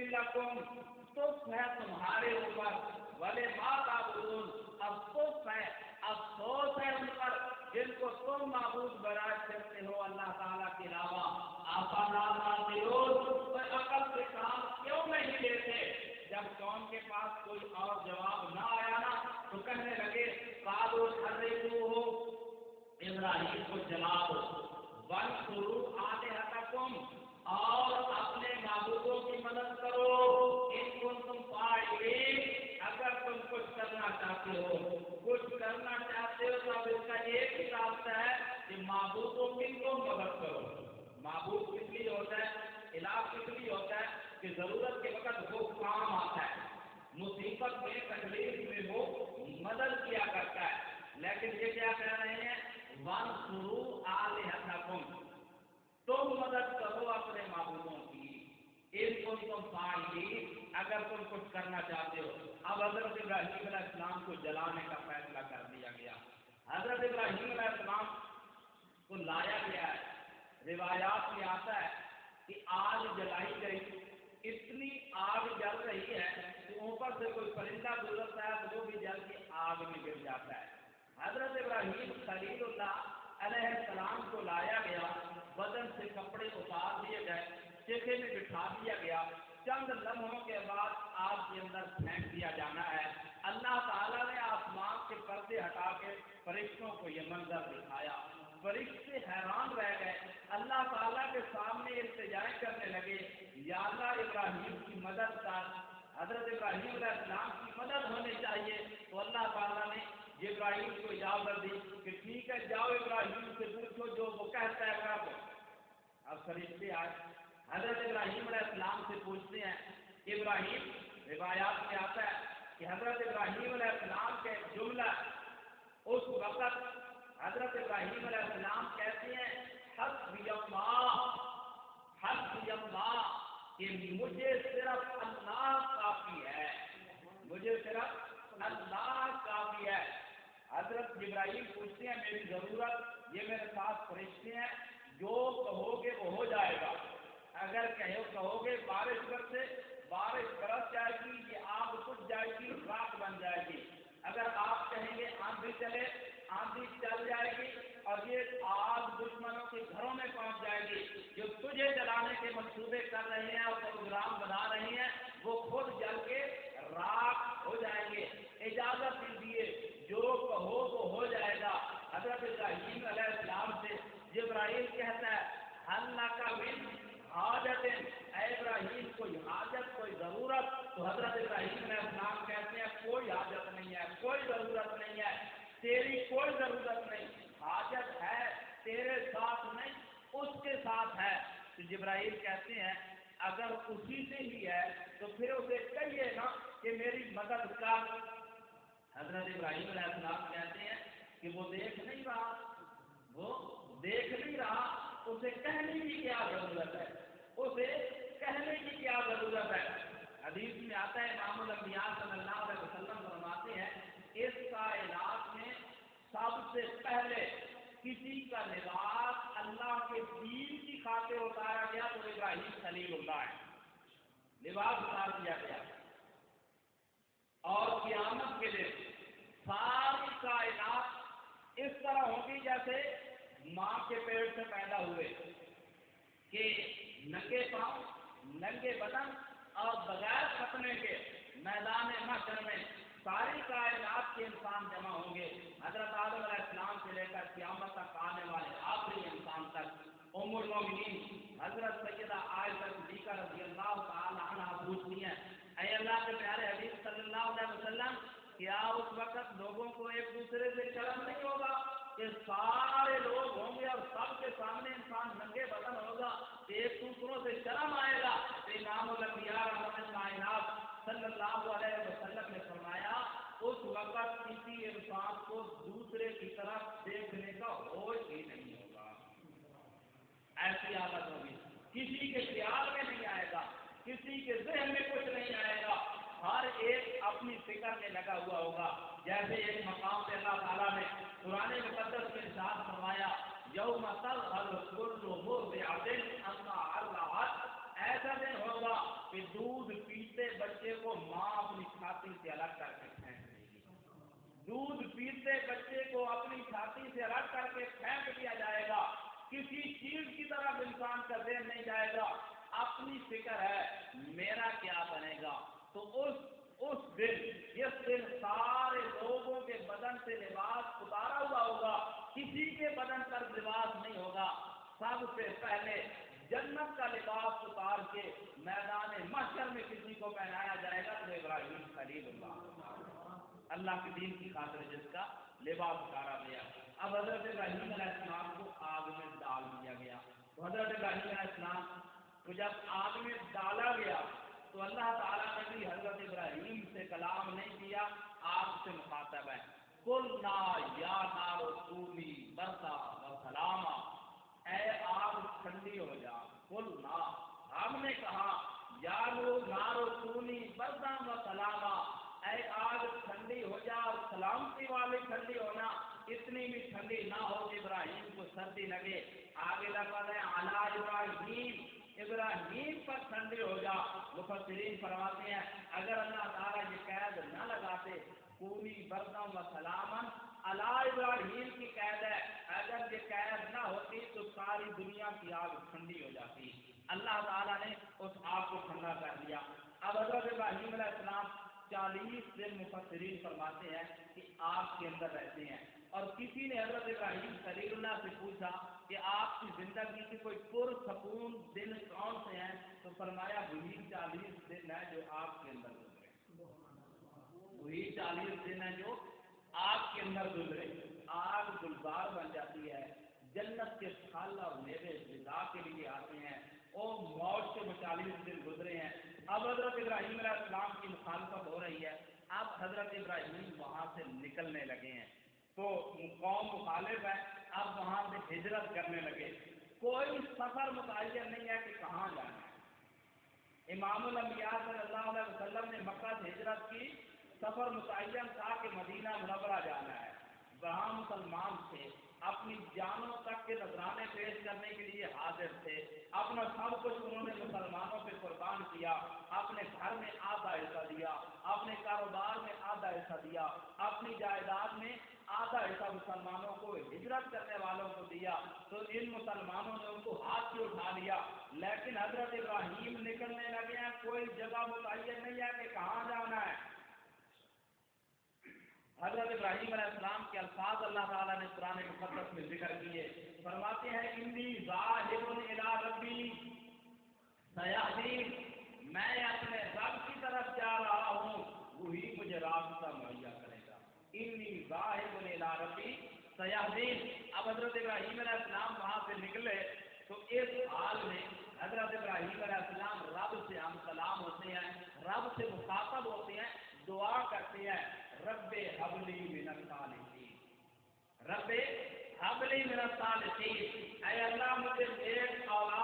लकुम, तुफ है तुम्हारे ऊपर, वले मा ताबुदून, अफसोस है उन पर जिनको तुम माबूद बनाए करते हो अल्लाह ताला के अलावा। आफाना ताक़िलून, तो अकल से काम क्यों नहीं लेते? जब कौम के पास कोई और जवाब ना आया ना तो कहने लगे कादो हर्रिकूहु, इब्राहिम को जला दो, वंसुरू आलिहतकुम, और अपने माबूदों की मदद करो, इन कुंतुम फाइलीन, अगर तुम कुछ करना चाहते हो। कुछ करना चाहते हो तो अब इसका एक ही रास्ता है कि माबूदों की तुम मदद करो। माबूद किस लिए होता है, इलाह किस लिए होता है कि जरूरत के वक्त वो काम आता है, मुसीबत में तकलीफ में वो मदद किया करता है। लेकिन ये क्या कह रहे हैं, वंसुरू आलिहतकुम, तुम मदद करो अपने माबूदों की, इनको तुम फाइलीन, अगर तुम कुछ करना चाहते हो। अब हजरत इब्राहीम अलैहिस्सलाम को जलाने का फैसला कर दिया गया। हजरत इब्राहीम अलैहिस्सलाम को लाया गया है। रिवायात में आता है कि आग जलाई गई, इतनी आग जल रही है कि ऊपर से कोई परिंदा गुजरता है तो वो भी जल के आग में गिर जाता है। हजरत इब्राहीम खलीलुल्लाह अलैहिस्सलाम को लाया गया, बदन से कपड़े उतार दिए गए, चेखे में बिठा दिया गया, चंद लम्हों के बाद आग के अंदर फेंक दिया जाना है। अल्लाह ताला ने आसमान के पर्दे हटा के फरिश्तों को ये मंजर दिखाया। फरिश्ते हैरान रह गए, अल्लाह ताला के सामने इल्तिजाएं करने लगे, या अल्लाह इब्राहीम की मदद कर, हजरत इब्राहीम अलैहिस्सलाम की मदद होनी चाहिए। तो अल्लाह ताला ने इब्राहीम को इजाजत दी कि ठीक है, जाओ इब्राहीम से पूछो, जो वो कहता है कर दो। अब फरिश्ते आए, हजरत इब्राहीम अलैहिस्सलाम से पूछते हैं। इब्राहीम, रिवायात में आता है कि हजरत इब्राहीम अलैहिस्सलाम के जुमला, उस वक्त हजरत इब्राहीम अलैहिस्सलाम कहते हैं हस्बी अल्लाह, कि मुझे सिर्फ अल्लाह काफी है, मुझे सिर्फ अल्लाह काफी है। हजरत इब्राहीम पूछते हैं मेरी जरूरत, ये मेरे साथ फरिश्ते हैं, जो कहोगे वो हो जाएगा। अगर कहोगे बारिश बरसे, बारिश बरस जाएगी, ये आग बुझ जाएगी, राख बन जाएगी। अगर आप कहेंगे आंधी चले, आंधी चल जाएगी और ये आग दुश्मनों के घरों में पहुंच जाएगी। जो तुझे जलाने के मंसूबे कर रहे हैं और प्रोग्राम बना रहे हैं, वो खुद जल के राख हो जाएंगे। इजाजत दीजिए, जो कहो वो हो जाएगा। हजरत इब्राहीम अलैहिस्सलाम से जिब्राइल कहता है हल्ला का मिन हाजतिन, इब्राहीम कोई हाजत, कोई जरूरत? तो हजरत इब्राहीम अलैहिस्सलाम कहते हैं कोई हाजत नहीं है, कोई जरूरत नहीं है, तेरी कोई जरूरत नहीं, हाजत है तेरे साथ नहीं, उसके साथ है। तो जिब्राइल कहते हैं अगर उसी से ही है तो फिर उसे कहिए ना कि मेरी मदद कर। हजरत इब्राहीम अलैहिस्सलाम कहते हैं कि वो देख नहीं रहा, वो देख नहीं रहा, उसे कहने की क्या जरूरत है, उसे कहने की क्या जरूरत है। हदीस में आता है इमामुल अंबिया सल्लल्लाहु अलैहि वसल्लम फरमाते हैं इस कायनात में सबसे पहले किसी का लिबास अल्लाह के दीन की खातिर उतारा गया तो इब्राहीम खलीलुल्लाह है, लिबास उतार दिया गया। और क़यामत के दिन सारी कायनात इस तरह होगी जैसे माँ के पेट से पैदा हुए, कि नंगे पांव, नंगे बदन और बगैर खतने के मैदान महशर में सारी कायनात के इंसान जमा होंगे। हजरत आदम अलैहिस्सलाम से लेकर क़यामत तक आने वाले आखिरी इंसान तक। उम्मुल मोमिनीन हजरत सैयदा आयशा सिद्दीक़ा रज़ियल्लाहु ताला अन्हा पूछती हैं, ऐ अल्लाह के प्यारे हबीब सल्लल्लाहु अलैहि वसल्लम, क्या उस वक्त लोगों को एक दूसरे से शर्म नहीं होगा कि सारे लोग होंगे और सबके सामने इंसान नंगे बदन होगा, एक दूसरों से शर्म आएगा? इमामुल अंबिया रहमतुल कायनात सल्लल्लाहु अलैहि वसल्लम ने फरमाया उस वक्त किसी इंसान को दूसरे की तरफ देखने का होश ही नहीं होगा। ऐसी हालत होगी, किसी के ख्याल में नहीं आएगा, किसी के ज़हन में कुछ नहीं आएगा, हर एक अपनी फिक्र में लगा हुआ होगा। जैसे एक मकाम पे अल्लाह ताला ने कुरान मुक़द्दस में इरशाद फरमाया यौम तज़हलु कुल्लु मुर्दिअतिन अम्मा अर्दअत, ऐसा दिन होगा کہ دودھ پیتے بچے کو ماں اپنی چھاتی سے الگ کر کے پھینک دے گی، دودھ پیتے بچے کو اپنی چھاتی سے الگ کر کے پھینک دیا جائے گا، کسی چیز کی طرف انسان کا ذہن نہیں جائے گا، اپنی فکر ہے میرا کیا بنے گا۔ تو اس دن جس دن سارے لوگوں کے بدن سے لباس اتارا ہوا ہوگا، کسی کے بدن پر لباس نہیں ہوگا، سب سے پہلے جنت کا لباس اتار کے میدان محشر میں کسی کو پہنایا جائے گا تو ابراہیم خلیل اللہ کے دین کی خاطر جس کا لباس اتارا گیا۔ اب حضرت ابراہیم علیہ السلام کو آگ میں ڈال دیا گیا، تو حضرت ابراہیم علیہ السلام کو جب آگ میں ڈالا گیا تو اللہ تعالیٰ نے بھی حضرت ابراہیم سے کلام نہیں کیا، آگ سے مخاطب ہے، قلنا یا نار کونی بردا و سلاما، اے آگ ٹھنڈی ہو جا، قلنا ہم نے کہا، یا نار کونی بردا و سلاما، اے آگ ٹھنڈی ہو جا اور سلامتی والی ٹھنڈی ہونا، اتنی بھی ٹھنڈی نہ ہو کہ ابراہیم کو سردی لگے۔ آگے لفظ ہے علی ابراہیم، ابراہیم پر ٹھنڈی ہو جا۔ مفسرین فرماتے ہیں اگر اللہ تعالیٰ یہ قید نہ لگاتے کونی بردم و سلامن علی ابراہیم کی قید ہے، اگر یہ قید نہ ہوتی تو ساری دنیا کی آگ ٹھنڈی ہو جاتی۔ اللہ تعالیٰ نے اس آگ کو ٹھنڈا کر دیا۔ اب حضرت ابراہیم علیہ السلام 40 دن مفسرین فرماتے ہیں کہ آگ کے اندر رہتے ہیں، اور کسی نے حضرت ابراہیم خلیل اللہ سے پوچھا کہ آپ کی زندگی کے کوئی پرسکون دن کون سے ہیں، تو فرمایا وہی 40 دن ہے جو آگ کے اندر گزرے، وہی 40 دن ہے جو آگ کے اندر گزرے۔ آگ گلزار بن جاتی ہے، جنت کے پھل اور میوے غذا کے لیے آتے ہیں، اور موت سے 40 دن گزرے ہیں۔ اب حضرت ابراہیم علیہ السلام کی مخالفت ہو رہی ہے، اب حضرت ابراہیم وہاں سے نکلنے لگے ہیں، تو قوم مخالف ہے، اب وہاں سے ہجرت کرنے لگے، کوئی سفر متعین نہیں ہے کہ کہاں جانا ہے۔ امام الانبیاء صلی اللہ علیہ وسلم نے مکہ سے ہجرت کی، سفر متعین تھا کہ مدینہ منورہ جانا ہے، وہاں مسلمان تھے، اپنی جانوں تک کے نذرانے پیش کرنے کے لیے حاضر تھے، اپنا سب کچھ انہوں نے مسلمانوں پہ قربان کیا، اپنے گھر میں آدھا حصہ دیا، اپنے کاروبار میں آدھا حصہ دیا، اپنی جائیداد میں آدھا حصہ مسلمانوں کو ہجرت کرنے والوں کو دیا، تو ان مسلمانوں نے ان کو ہاتھ سے اٹھا لیا، لیکن حضرت ابراہیم نکلنے لگے ہیں، کوئی جگہ متعین نہیں ہے کہ کہاں جانا ہے۔ حضرت ابراہیم علیہ السلام کے الفاظ اللہ تعالیٰ نے قرآن مقدس میں ذکر کیے، فرماتے ہیں انی ذاہب الی ربی سیہدین، میں اپنے رب کی طرف جا رہا ہوں، وہی مجھے راستہ مہیا کرے گا۔ انی ذاہب الی ربی سیہدین۔ اب حضرت ابراہیم علیہ السلام وہاں سے نکلے تو اس حال میں حضرت ابراہیم علیہ السلام رب سے ہم کلام ہوتے ہیں، رب سے مخاطب ہوتے ہیں، دعا کرتے ہیں، رب حبلی من الصالحین، رب حبلی من الصالحین، اے اللہ مجھے نیک اولاد